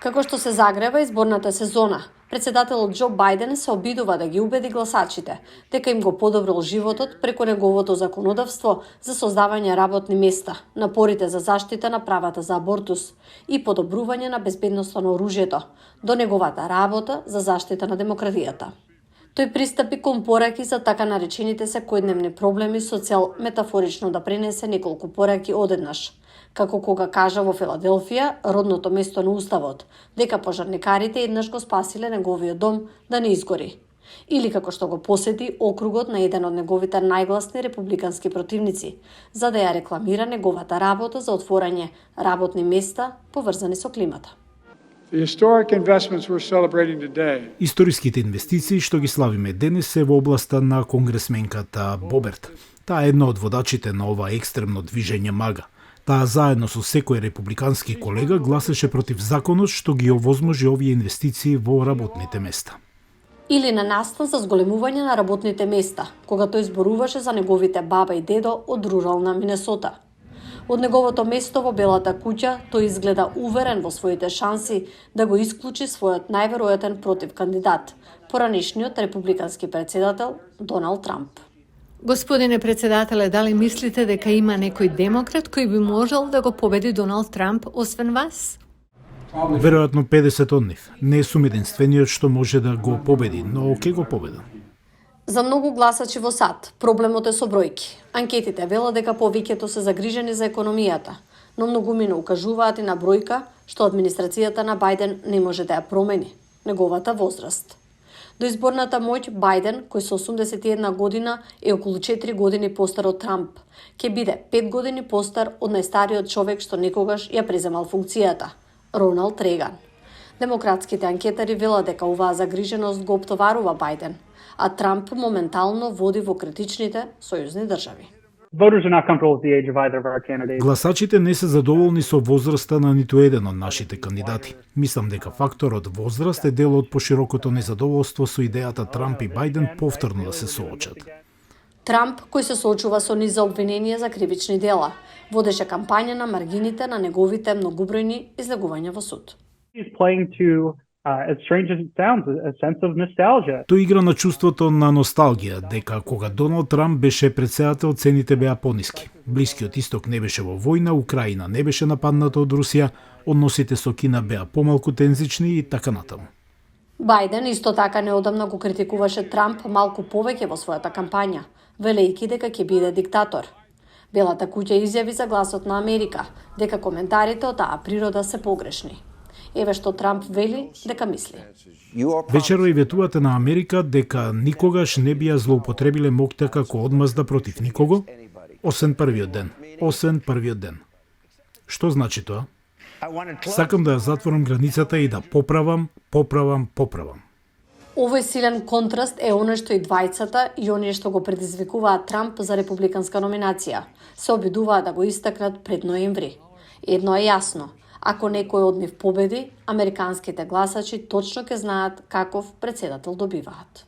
Како што се загрева изборната сезона, председателот Џо Бајден се обидува да ги убеди гласачите дека им го подобрил животот преку неговото законодавство за создавање работни места, напорите за заштита на правата за абортус и подобрување на безбедноста на оружјето, до неговата работа за заштита на демократијата. Тој пристапи кон пораки за така наречените секојдневни проблеми со цел метафорично да пренесе неколку пораки одеднаш, како кога кажа во Филаделфија, родното место на Уставот, дека пожарникарите еднаш го спасиле неговиот дом да не изгори. Или како што го посети округот на еден од неговите најгласни републикански противници, за да ја рекламира неговата работа за отворање работни места поврзани со климата. Историските инвестиции што ги славиме денес се во областа на конгресменката Боберт. Таа е една од водачите на ова екстремно движење МАГА. Таа заедно со секој републикански колега гласеше против законот што ги овозможи овие инвестиции во работните места. Или на настан за зголемување на работните места, кога тој зборуваше за неговите баба и дедо од рурална Минесота. Од неговото место во Белата куќа, тој изгледа уверен во своите шанси да го исклучи својот најверојатен против кандидат, поранешниот републикански председател Доналд Трамп. Господине председателе, дали мислите дека има некој демократ кој би можел да го победи Доналд Трамп освен вас? Веројатно 50 од нив. Не сум единствениот што може да го победи, но ке го победам? За многу гласачи во САД, проблемот е со бројки. Анкетите велат дека повеќето се загрижени за економијата, но многумина укажуваат и на бројка што администрацијата на Бајден не може да ја промени – неговата возраст. До изборната моќ Бајден, кој со 81 година е околу 4 години постар од Трамп, ќе биде 5 години постар од најстариот човек што некогаш ја преземал функцијата – Роналд Реган. Демократските анкетари велат дека оваа загриженост го оптоварува Бајден, а Трамп моментално води во критичните сојузни држави. Гласачите не се задоволни со возраста на ниту еден од нашите кандидати. Мислам дека факторот возраст е дел од поширокото незадоволство со идејата Трамп и Бајден повторно да се соочат. Трамп, кој се соочува со низ за обвинение за кривични дела, водеше кампања на маргините на неговите многобројни излегувања во суд. Тој игра на чувството на носталгија, дека кога Доналд Трамп беше председател, цените беа пониски. Блискиот исток не беше во војна, Украина не беше нападната од Русија, односите со Кина беа помалку тензични и така натаму. Бајден исто така неодамна го критикуваше Трамп малку повеќе во својата кампања, велејќи дека ќе биде диктатор. Белата куќа изјави за Гласот на Америка дека коментарите од таа природа се погрешни. Еве што Трамп вели дека мисли. Вечеро и ветувате на Америка дека никогаш не би ја злоупотребиле моќта како одмазда против никого, освен првиот ден. Освен првиот ден. Што значи тоа? Сакам да ја затворам границата и да поправам. Овој силен контраст е оној што и двајцата и оние што го предизвикуваат Трамп за републиканска номинација се обидуваат да го истакнат пред ноември. Едно е јасно. Ако некој од нив победи, американските гласачи точно ќе знаат каков председател добиваат.